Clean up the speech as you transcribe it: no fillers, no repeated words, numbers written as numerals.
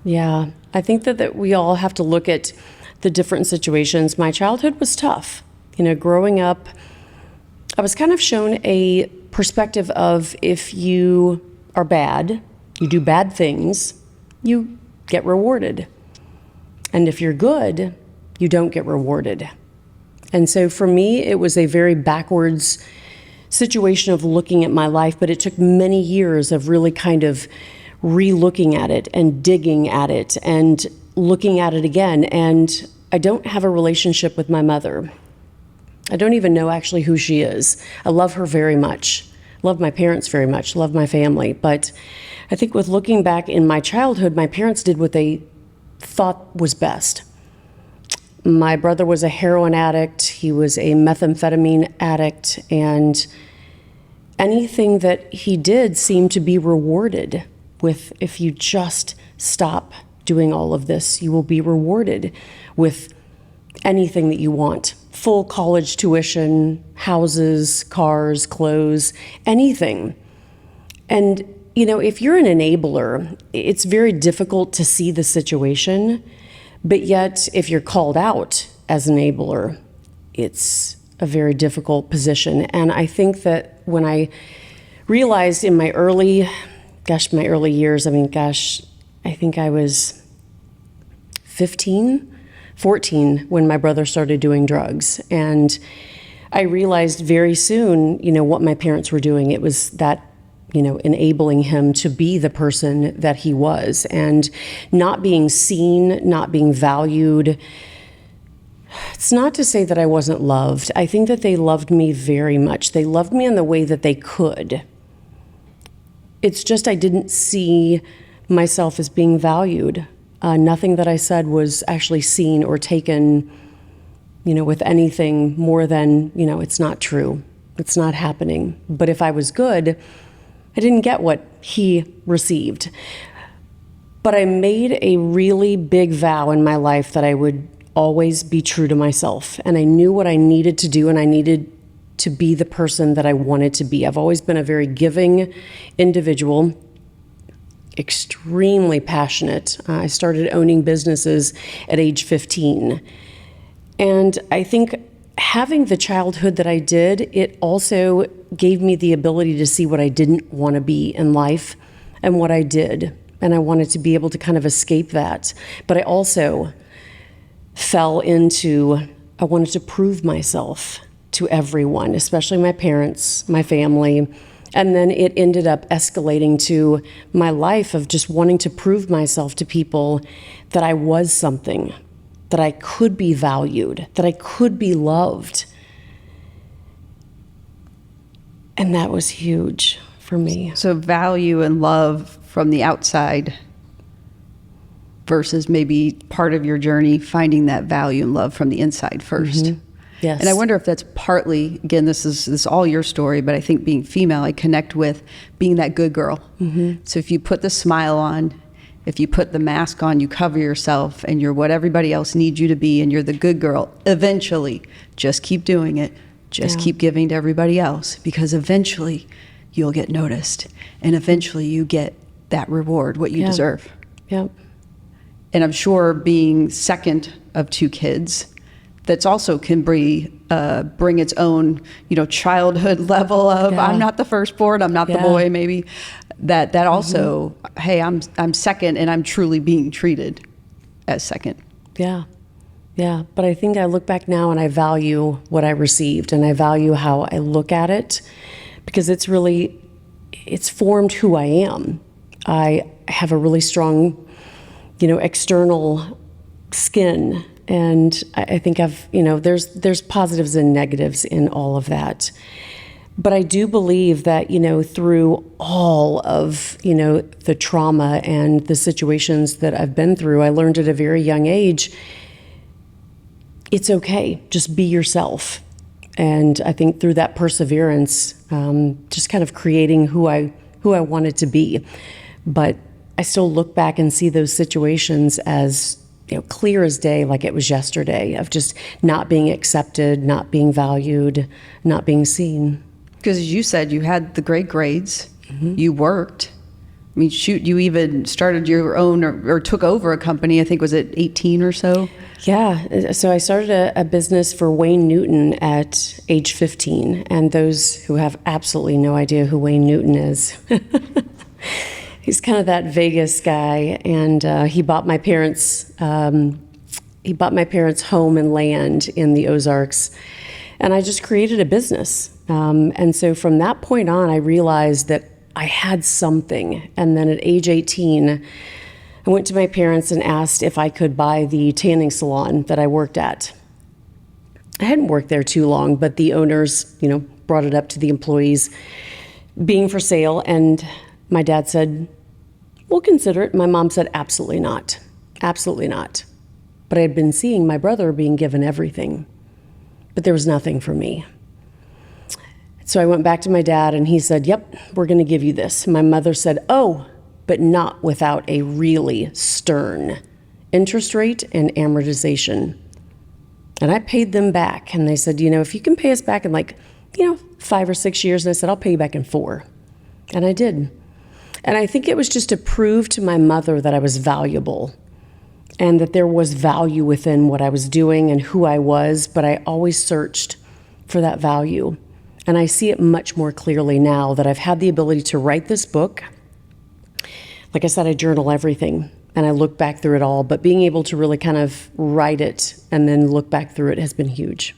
Yeah. I think that we all have to look at the different situations. My childhood was tough. Growing up, I was kind of shown a perspective of if you are bad, you do bad things, you get rewarded. And if you're good, you don't get rewarded. And so for me, it was a very backwards situation of looking at my life, but it took many years of really kind of re-looking at it and digging at it and looking at it again. And I don't have a relationship with my mother. I don't even know actually who she is. I love her very much. Love my parents very much. Love my family. But I think with looking back in my childhood, my parents did what they thought was best. My brother was a heroin addict. He was a methamphetamine addict. And anything that he did seemed to be rewarded with, if you just stop doing all of this, you will be rewarded with anything that you want. Full college tuition, houses, cars, clothes, anything. And, if you're an enabler, it's very difficult to see the situation. But yet, if you're called out as an enabler, it's a very difficult position. And I think that when I realized in my early years, I think I was 14 when my brother started doing drugs. And I realized very soon, what my parents were doing. It was that, enabling him to be the person that he was and not being seen, not being valued. It's not to say that I wasn't loved. I think that they loved me very much. They loved me in the way that they could. It's just I didn't see myself as being valued. Nothing that I said was actually seen or taken, with anything more than, it's not true. It's not happening. But if I was good, I didn't get what he received. But I made a really big vow in my life that I would always be true to myself. And I knew what I needed to do, and I needed to be the person that I wanted to be. I've always been a very giving individual, extremely passionate. I started owning businesses at age 15. And I think having the childhood that I did, it also gave me the ability to see what I didn't want to be in life and what I did. And I wanted to be able to kind of escape that. But I also fell into, I wanted to prove myself to everyone, especially my parents, my family. And then it ended up escalating to my life of just wanting to prove myself to people that I was something, that I could be valued, that I could be loved. And that was huge for me. So value and love from the outside versus maybe part of your journey finding that value and love from the inside first. Mm-hmm. Yes. And I wonder if that's partly, again, this is all your story, but I think being female, I connect with being that good girl. Mm-hmm. So if you put the smile on, if you put the mask on, you cover yourself and you're what everybody else needs you to be and you're the good girl, eventually, just keep doing it. Just keep giving to everybody else, because eventually you'll get noticed and eventually you get that reward, what you deserve. Yep. And I'm sure being second of two kids, that's also can bring its own, childhood level of I'm not the firstborn, I'm not the boy, maybe. That also, hey, I'm second and I'm truly being treated as second. Yeah. Yeah. But I think I look back now and I value what I received and I value how I look at it, because it's formed who I am. I have a really strong, external skin. And I think there's positives and negatives in all of that. But I do believe that, through all of, the trauma and the situations that I've been through, I learned at a very young age, it's okay, just be yourself. And I think through that perseverance, just kind of creating who I wanted to be. But I still look back and see those situations as clear as day, like it was yesterday, of just not being accepted, not being valued, not being seen. Because as you said, you had the great grades, you worked, I mean, shoot, you even started your own or took over a company, I think, was it 18 or so? Yeah, so I started a business for Wayne Newton at age 15, and those who have absolutely no idea who Wayne Newton is, he's kind of that Vegas guy, and he bought my parents' home and land in the Ozarks, and I just created a business. And so from that point on, I realized that I had something, and then at age 18, I went to my parents and asked if I could buy the tanning salon that I worked at. I hadn't worked there too long, but the owners, brought it up to the employees being for sale, and my dad said, "We'll consider it." My mom said, "Absolutely not. Absolutely not." But I had been seeing my brother being given everything, but there was nothing for me. So I went back to my dad, and he said, "Yep, we're going to give you this." My mother said, "Oh, but not without a really stern interest rate and amortization." And I paid them back, and they said, "If you can pay us back in 5 or 6 years," and I said, "I'll pay you back in 4." And I did. And I think it was just to prove to my mother that I was valuable and that there was value within what I was doing and who I was, but I always searched for that value. And I see it much more clearly now that I've had the ability to write this book. Like I said, I journal everything and I look back through it all, but being able to really kind of write it and then look back through it has been huge.